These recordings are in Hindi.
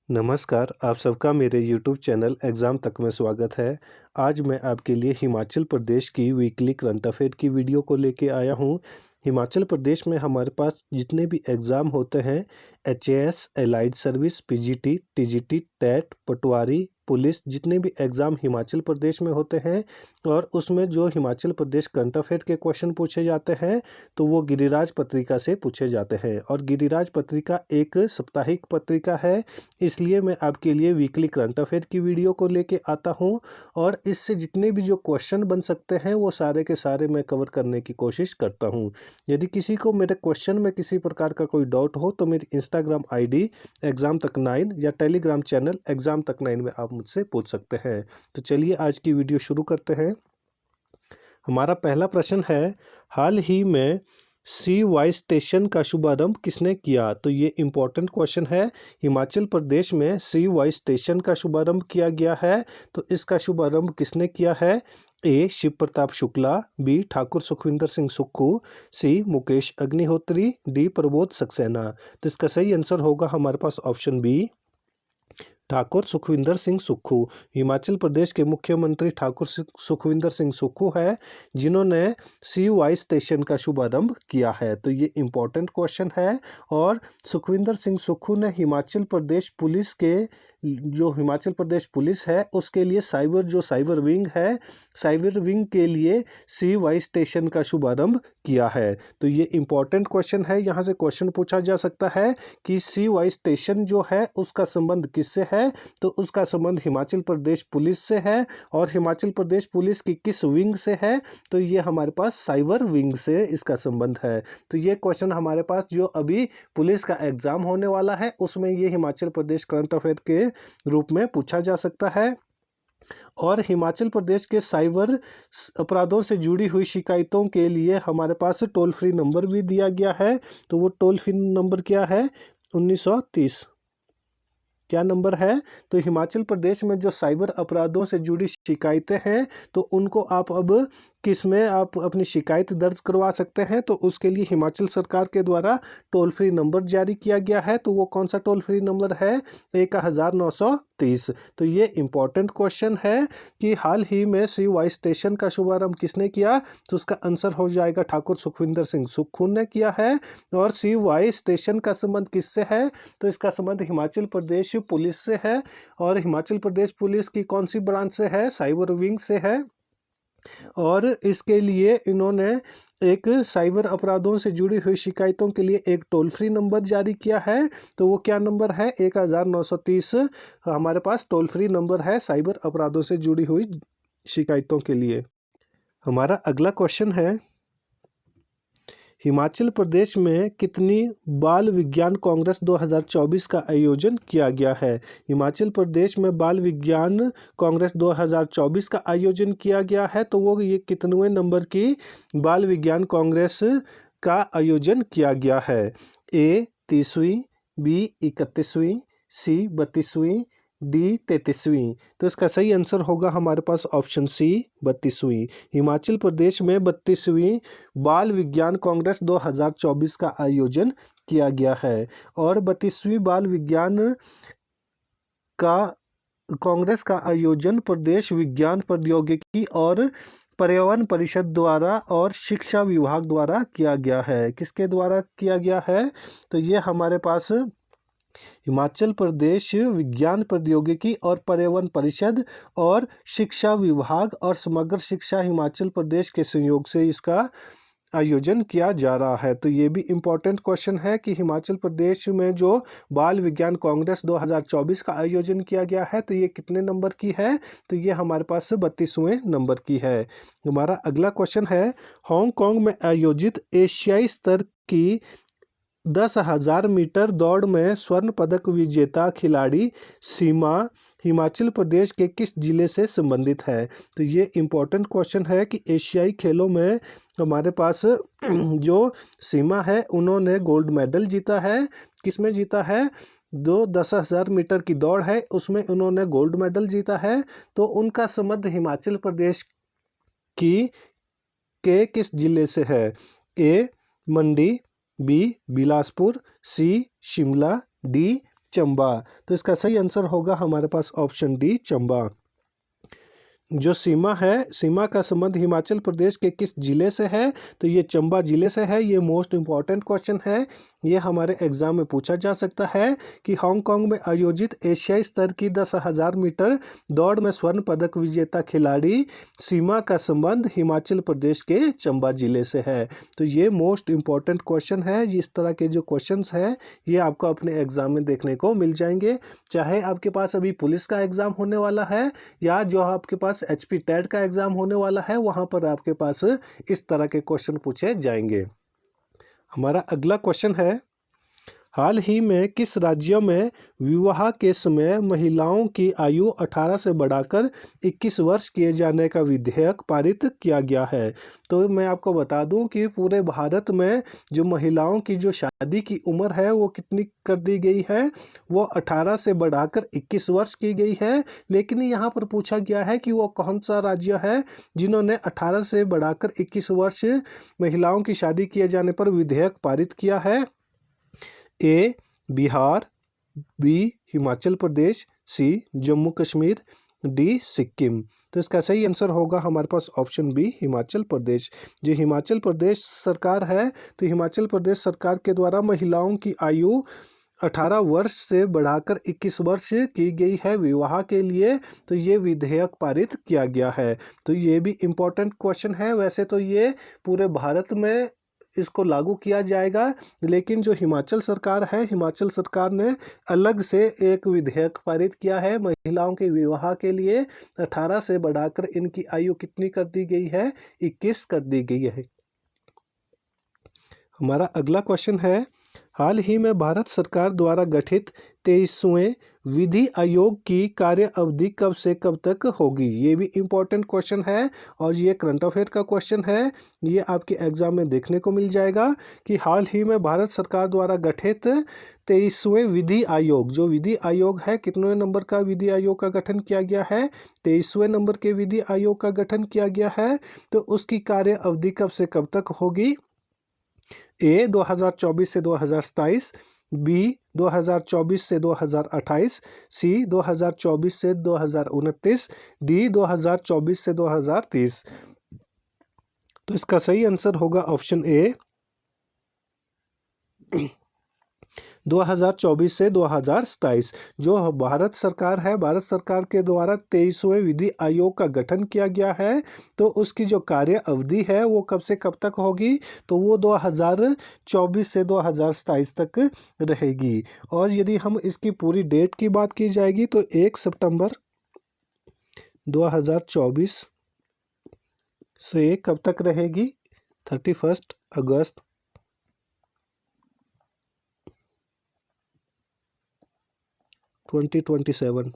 नमस्कार, आप सबका मेरे यूट्यूब चैनल एग्ज़ाम तक में स्वागत है। आज मैं आपके लिए हिमाचल प्रदेश की वीकली करंट अफेयर की वीडियो को लेके आया हूँ। हिमाचल प्रदेश में हमारे पास जितने भी एग्ज़ाम होते हैं, HAS, allied service, PGT, TGT, TET, patwari, police, जितने भी एग्ज़ाम हिमाचल प्रदेश में होते हैं और उसमें जो हिमाचल प्रदेश करंट अफेयर के क्वेश्चन पूछे जाते हैं, तो वो गिरिराज पत्रिका से पूछे जाते हैं। और गिरिराज पत्रिका एक साप्ताहिक पत्रिका है, इसलिए मैं आपके लिए वीकली करंट अफेयर की वीडियो को लेके आता हूं और इससे जितने भी जो क्वेश्चन बन सकते हैं वो सारे के सारे मैं कवर करने की कोशिश करता हूं। यदि किसी को मेरे क्वेश्चन में किसी प्रकार का कोई डाउट हो तो मेरी इंस्टाग्राम आईडी एग्ज़ाम तक 9 या टेलीग्राम चैनल एग्ज़ाम तक 9 में आप मुझसे पूछ सकते हैं। तो चलिए आज की वीडियो शुरू करते हैं। हमारा पहला प्रश्न है, हाल ही में सी वाई स्टेशन का शुभारंभ किसने किया? तो ये इम्पोर्टेंट क्वेश्चन है। हिमाचल प्रदेश में सी वाई स्टेशन का शुभारंभ किया गया है, तो इसका शुभारंभ किसने किया है? ए शिव प्रताप शुक्ला, बी ठाकुर सुखविंदर सिंह सुक्खू, सी मुकेश अग्निहोत्री, डी प्रबोध सक्सेना। तो इसका सही आंसर होगा हमारे पास ऑप्शन बी, ठाकुर सुखविंदर सिंह सुक्खू। हिमाचल प्रदेश के मुख्यमंत्री ठाकुर सुखविंदर सिंह सुक्खू है, जिन्होंने सी वाई स्टेशन का शुभारंभ किया है। तो ये इम्पोर्टेंट क्वेश्चन है। और सुखविंदर सिंह सुक्खू ने हिमाचल प्रदेश पुलिस के जो हिमाचल प्रदेश पुलिस है उसके लिए साइबर विंग है, साइबर विंग के लिए सी वाई स्टेशन का शुभारंभ किया है। तो ये इम्पोर्टेंट क्वेश्चन है। यहाँ से क्वेश्चन पूछा जा सकता है कि सी वाई स्टेशन जो है उसका संबंध किससे है? तो उसका संबंध हिमाचल प्रदेश पुलिस से है। और हिमाचल प्रदेश पुलिस की किस विंग से है? तो ये हमारे पास साइबर विंग से इसका संबंध है। तो ये क्वेश्चन हमारे पास जो अभी पुलिस का एग्जाम होने वाला है उसमें ये हिमाचल प्रदेश करंट अफेयर के रूप में पूछा जा सकता है। और हिमाचल प्रदेश के साइबर अपराधों से जुड़ी हुई शिकायतों के लिए हमारे पास टोल फ्री नंबर भी दिया गया है। तो वो टोल फ्री नंबर क्या है? 1930। क्या नंबर है? तो हिमाचल प्रदेश में जो साइबर अपराधों से जुड़ी शिकायतें हैं, तो उनको आप अब किस में आप अपनी शिकायत दर्ज करवा सकते हैं, तो उसके लिए हिमाचल सरकार के द्वारा टोल फ्री नंबर जारी किया गया है। तो वो कौन सा टोल फ्री नंबर है? 1930। तो ये इम्पोर्टेंट क्वेश्चन है कि हाल ही में सी वाई स्टेशन का शुभारंभ किसने किया? तो उसका आंसर हो जाएगा ठाकुर सुखविंदर सिंह सुक्खू ने किया है। और सी वाई स्टेशन का संबंध किससे है? तो इसका संबंध हिमाचल प्रदेश पुलिस से है। और हिमाचल प्रदेश पुलिस की कौन सी ब्रांच से है? साइबर विंग से है। और इसके लिए इन्होंने एक साइबर अपराधों से जुड़ी हुई शिकायतों के लिए एक टोल फ्री नंबर जारी किया है। तो वो क्या नंबर है? 1930 हमारे पास टोल फ्री नंबर है साइबर अपराधों से जुड़ी हुई शिकायतों के लिए। हमारा अगला क्वेश्चन है, हिमाचल प्रदेश में कितनी बाल विज्ञान कांग्रेस 2024 का आयोजन किया गया है? हिमाचल प्रदेश में बाल विज्ञान कांग्रेस 2024 का आयोजन किया गया है। तो वो ये कितनवें नंबर की बाल विज्ञान कांग्रेस का आयोजन किया गया है? ए 30वीं, बी 31वीं, सी 32वीं, डी 33वीं। तो इसका सही आंसर होगा हमारे पास ऑप्शन सी 32वीं। हिमाचल प्रदेश में 32वीं बाल विज्ञान कांग्रेस 2024 का आयोजन किया गया है। और 32वीं बाल विज्ञान का कांग्रेस का आयोजन प्रदेश विज्ञान प्रौद्योगिकी और पर्यावरण परिषद द्वारा और शिक्षा विभाग द्वारा किया गया है। किसके द्वारा किया गया है? तो ये हमारे पास हिमाचल प्रदेश विज्ञान प्रौद्योगिकी और पर्यावरण परिषद और शिक्षा विभाग और समग्र शिक्षा हिमाचल प्रदेश के सहयोग से इसका आयोजन किया जा रहा है। तो ये भी इम्पोर्टेंट क्वेश्चन है कि हिमाचल प्रदेश में जो बाल विज्ञान कांग्रेस 2024 का आयोजन किया गया है, तो ये कितने नंबर की है? तो ये हमारे पास 32वें नंबर की है। हमारा अगला क्वेश्चन है, हांगकांग में आयोजित एशियाई स्तर की 10,000 मीटर दौड़ में स्वर्ण पदक विजेता खिलाड़ी सीमा हिमाचल प्रदेश के किस जिले से संबंधित है? तो ये इम्पोर्टेंट क्वेश्चन है कि एशियाई खेलों में हमारे पास जो सीमा है उन्होंने गोल्ड मेडल जीता है। किस में जीता है? 10,000 मीटर की दौड़ है उसमें उन्होंने गोल्ड मेडल जीता है। तो उनका संबंध हिमाचल प्रदेश की के किस जिले से है? ए मंडी, बी बिलासपुर, सी शिमला, डी चंबा। तो इसका सही आंसर होगा हमारे पास ऑप्शन डी, चंबा। जो सीमा है, सीमा का संबंध हिमाचल प्रदेश के किस जिले से है? तो ये चंबा जिले से है। ये मोस्ट इम्पॉर्टेंट क्वेश्चन है, ये हमारे एग्जाम में पूछा जा सकता है कि हांगकांग में आयोजित एशियाई स्तर की 10,000 मीटर दौड़ में स्वर्ण पदक विजेता खिलाड़ी सीमा का संबंध हिमाचल प्रदेश के चंबा जिले से है। तो ये मोस्ट इम्पॉर्टेंट क्वेश्चन है। इस तरह के जो क्वेश्चंस हैं ये आपको अपने एग्जाम में देखने को मिल जाएंगे, चाहे आपके पास अभी पुलिस का एग्जाम होने वाला है या जो आपके पास HP टेट का एग्जाम होने वाला है, वहां पर आपके पास इस तरह के क्वेश्चन पूछे जाएंगे। हमारा अगला क्वेश्चन है, हाल ही में किस राज्य में विवाह के समय महिलाओं की आयु 18 से बढ़ाकर 21 वर्ष किए जाने का विधेयक पारित किया गया है? तो मैं आपको बता दूं कि पूरे भारत में जो महिलाओं की जो शादी की उम्र है वो कितनी कर दी गई है, वो 18 से बढ़ाकर 21 वर्ष की गई है। लेकिन यहाँ पर पूछा गया है कि वो कौन सा राज्य है जिन्होंने 18 से बढ़ाकर 21 वर्ष महिलाओं की शादी किए जाने पर विधेयक पारित किया है। ए बिहार, बी हिमाचल प्रदेश, सी जम्मू कश्मीर, डी सिक्किम। तो इसका सही आंसर होगा हमारे पास ऑप्शन बी, हिमाचल प्रदेश। जो हिमाचल प्रदेश सरकार है, तो हिमाचल प्रदेश सरकार के द्वारा महिलाओं की आयु 18 वर्ष से बढ़ाकर 21 वर्ष की गई है विवाह के लिए। तो ये विधेयक पारित किया गया है। तो ये भी इम्पोर्टेंट क्वेश्चन है। वैसे तो ये पूरे भारत में इसको लागू किया जाएगा, लेकिन जो हिमाचल सरकार है, हिमाचल सरकार ने अलग से एक विधेयक पारित किया है महिलाओं के विवाह के लिए। 18 से बढ़ाकर इनकी आयु कितनी कर दी गई है? 21 कर दी गई है। हमारा अगला क्वेश्चन है, हाल ही में भारत सरकार द्वारा गठित 23वें विधि आयोग की कार्य अवधि कब से कब तक होगी? ये भी इम्पोर्टेंट क्वेश्चन है और ये करंट अफेयर का क्वेश्चन है। ये आपके एग्जाम में देखने को मिल जाएगा कि हाल ही में भारत सरकार द्वारा गठित 23वें विधि आयोग, जो विधि आयोग है, कितने नंबर का विधि आयोग का गठन किया गया है? 23वें नंबर के विधि आयोग का गठन किया गया है। तो उसकी कार्य अवधि कब से कब तक होगी? ए 2024 से 2027, बी 2024 से 2028, सी 2024 से 2029, डी 2024 से 2030। तो इसका सही आंसर होगा ऑप्शन ए, 2024 से 2027। जो भारत सरकार है, भारत सरकार के द्वारा 23वें विधि आयोग का गठन किया गया है। तो उसकी जो कार्य अवधि है वो कब से कब तक होगी? तो वो 2024 से 2027 तक रहेगी। और यदि हम इसकी पूरी डेट की बात की जाएगी तो 1 सितंबर 2024 से कब तक रहेगी? 31 अगस्त 2027।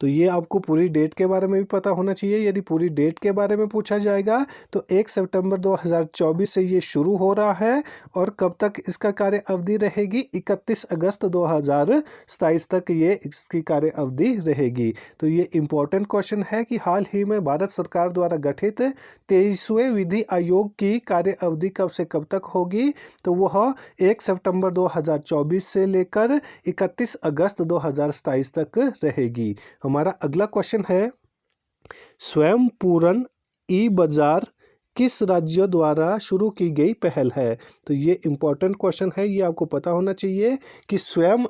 तो ये आपको पूरी डेट के बारे में भी पता होना चाहिए। यदि पूरी डेट के बारे में पूछा जाएगा तो 1 सितंबर 2024 से ये शुरू हो रहा है और कब तक इसका कार्य अवधि रहेगी? 31 अगस्त 2027 तक ये इसकी कार्य अवधि रहेगी। तो ये इम्पोर्टेंट क्वेश्चन है कि हाल ही में भारत सरकार द्वारा गठित 23वें विधि आयोग की कार्य अवधि कब से कब तक होगी? तो वह 1 सितंबर 2024 से लेकर 31 अगस्त 2027 तक रहेगी। हमारा अगला क्वेश्चन है, स्वयं पूरन ई बाजार किस राज्य द्वारा शुरू की गई पहल है? तो ये इम्पोर्टेंट क्वेश्चन है, ये आपको पता होना चाहिए कि स्वयं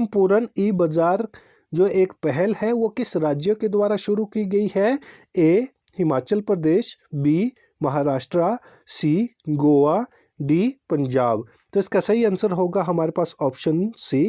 पूरन ई बाजार जो एक पहल है वो किस राज्य के द्वारा शुरू की गई है? ए हिमाचल प्रदेश, बी महाराष्ट्र, सी गोवा, डी पंजाब। तो इसका सही आंसर होगा हमारे पास ऑप्शन सी,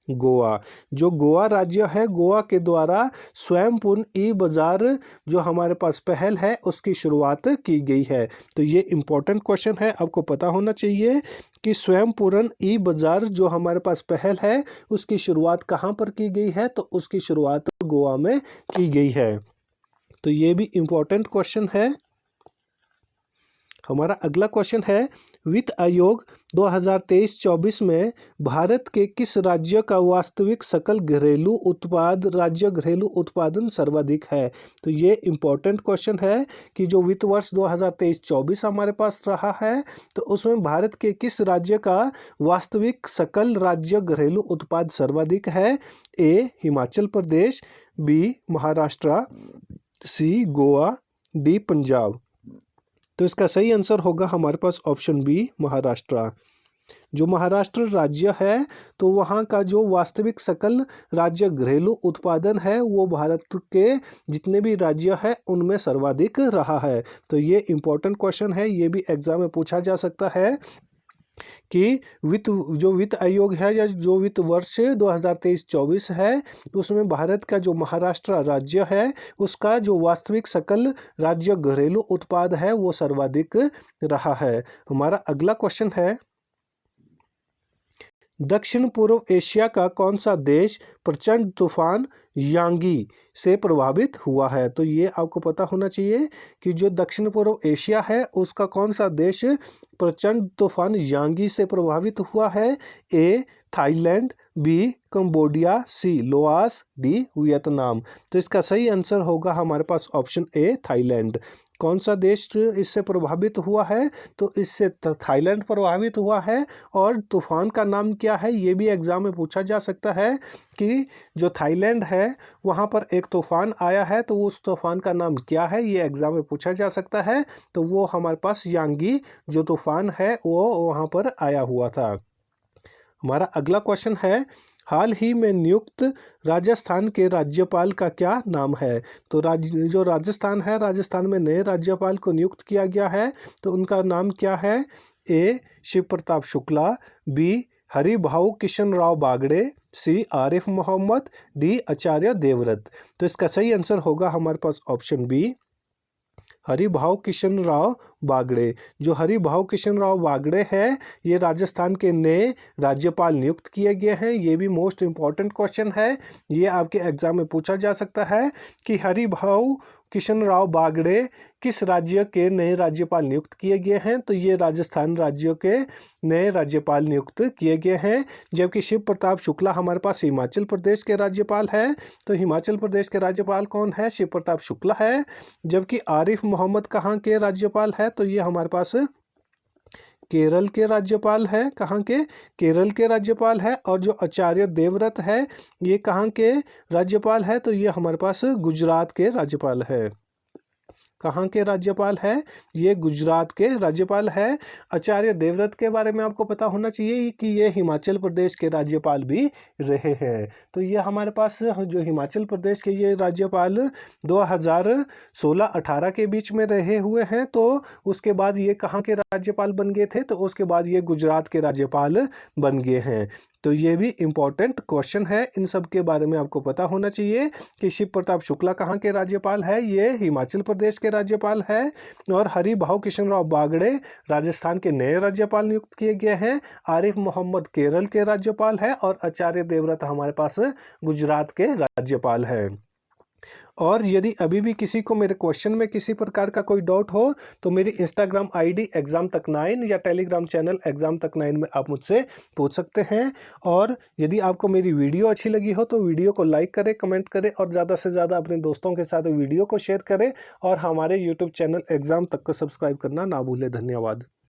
गोवा। जो गोवा राज्य है, गोवा के द्वारा स्वयं पूर्ण ई बाजार जो हमारे पास पहल है उसकी शुरुआत की गई है। तो ये इम्पोर्टेंट क्वेश्चन है, आपको पता होना चाहिए कि स्वयं पूर्ण ई बाजार जो हमारे पास पहल है उसकी शुरुआत कहाँ पर की गई है? तो उसकी शुरुआत गोवा में की गई है। तो ये भी इम्पोर्टेंट क्वेश्चन है। हमारा अगला क्वेश्चन है, वित्त आयोग 2023-24 में भारत के किस राज्य का वास्तविक सकल घरेलू उत्पादन सर्वाधिक है? तो ये इम्पोर्टेंट क्वेश्चन है कि जो वित्त वर्ष 2023-24 हमारे पास रहा है, तो उसमें भारत के किस राज्य का वास्तविक सकल राज्य घरेलू उत्पाद सर्वाधिक है? ए हिमाचल प्रदेश, बी महाराष्ट्र, सी गोवा, डी पंजाब। तो इसका सही आंसर होगा हमारे पास ऑप्शन बी महाराष्ट्र। जो महाराष्ट्र राज्य है, तो वहाँ का जो वास्तविक सकल राज्य घरेलू उत्पादन है वो भारत के जितने भी राज्य है उनमें सर्वाधिक रहा है। तो ये इम्पोर्टेंट क्वेश्चन है, ये भी एग्जाम में पूछा जा सकता है कि वित्त आयोग है या जो वित्त वर्ष 2023-24 है, उसमें भारत का जो महाराष्ट्र राज्य है उसका जो वास्तविक सकल राज्य घरेलू उत्पाद है वो सर्वाधिक रहा है। हमारा अगला क्वेश्चन है, दक्षिण पूर्व एशिया का कौन सा देश प्रचंड तूफान यांगी से प्रभावित हुआ है? तो ये आपको पता होना चाहिए कि जो दक्षिण पूर्व एशिया है उसका कौन सा देश प्रचंड तूफान यांगी से प्रभावित हुआ है? A Thailand, B Cambodia, C Laos, D Vietnam. तो इसका सही आंसर होगा हमारे पास ऑप्शन ए थाईलैंड। कौन सा देश इससे प्रभावित हुआ है? तो इससे थाईलैंड प्रभावित हुआ है। और तूफान का नाम क्या है ये भी एग्जाम में पूछा जा सकता है कि जो थाईलैंड है वहाँ पर एक तूफान आया है, तो उस तूफान का नाम क्या है ये एग्जाम में पूछा जा सकता है। तो वो हमारे पास यांगी जो तूफान है वो वहाँ पर आया हुआ था। हमारा अगला क्वेश्चन है, हाल ही में नियुक्त राजस्थान के राज्यपाल का क्या नाम है? तो जो राजस्थान है, राजस्थान में नए राज्यपाल को नियुक्त किया गया है, तो उनका नाम क्या है? ए शिव प्रताप शुक्ला, बी हरिभाऊ किशन राव बागड़े, सी आरिफ मोहम्मद, डी आचार्य देवव्रत। तो इसका सही आंसर होगा हमारे पास ऑप्शन बी हरिभाऊ किशन राव बागड़े। जो हरिभाऊ किशन राव बागड़े हैं ये राजस्थान के नए राज्यपाल नियुक्त किए गए हैं। ये भी मोस्ट इम्पॉर्टेंट क्वेश्चन है, ये आपके एग्जाम में पूछा जा सकता है कि हरिभाऊ किशन राव बागड़े किस राज्य के नए राज्यपाल नियुक्त किए गए हैं? तो ये राजस्थान राज्य के नए राज्यपाल नियुक्त किए गए हैं। जबकि शिव प्रताप शुक्ला हमारे पास हिमाचल प्रदेश के राज्यपाल है, तो हिमाचल प्रदेश के राज्यपाल कौन है? शिव प्रताप शुक्ला है। जबकि आरिफ मोहम्मद कहाँ के राज्यपाल है? तो ये हमारे पास केरल के राज्यपाल है। कहाँ के? केरल के राज्यपाल है। और जो आचार्य देवव्रत है ये कहाँ के राज्यपाल है? तो ये हमारे पास गुजरात के राज्यपाल है। कहाँ के राज्यपाल है? ये गुजरात के राज्यपाल है। आचार्य देवव्रत के बारे में आपको पता होना चाहिए कि ये हिमाचल प्रदेश के राज्यपाल भी रहे हैं। तो ये हमारे पास जो हिमाचल प्रदेश के ये राज्यपाल 2016-18 के बीच में रहे हुए हैं। तो उसके बाद ये कहाँ के राज्यपाल बन गए थे? तो उसके बाद ये गुजरात के राज्यपाल बन गए हैं। तो ये भी इम्पोर्टेंट क्वेश्चन है, इन सब के बारे में आपको पता होना चाहिए कि शिव प्रताप शुक्ला कहाँ के राज्यपाल है? ये हिमाचल प्रदेश के राज्यपाल है। और हरिभाऊ किशन राव बागड़े राजस्थान के नए राज्यपाल नियुक्त किए गए हैं। आरिफ मोहम्मद केरल के राज्यपाल है और आचार्य देवव्रत हमारे पास गुजरात के राज्यपाल है। और यदि अभी भी किसी को मेरे क्वेश्चन में किसी प्रकार का कोई डाउट हो तो मेरी इंस्टाग्राम आईडी एग्जाम तक 9 या टेलीग्राम चैनल एग्जाम तक 9 में आप मुझसे पूछ सकते हैं। और यदि आपको मेरी वीडियो अच्छी लगी हो तो वीडियो को लाइक करें, कमेंट करें और ज़्यादा से ज़्यादा अपने दोस्तों के साथ वीडियो को शेयर करें। और हमारे यूट्यूब चैनल एग्जाम तक को सब्सक्राइब करना ना भूलें। धन्यवाद।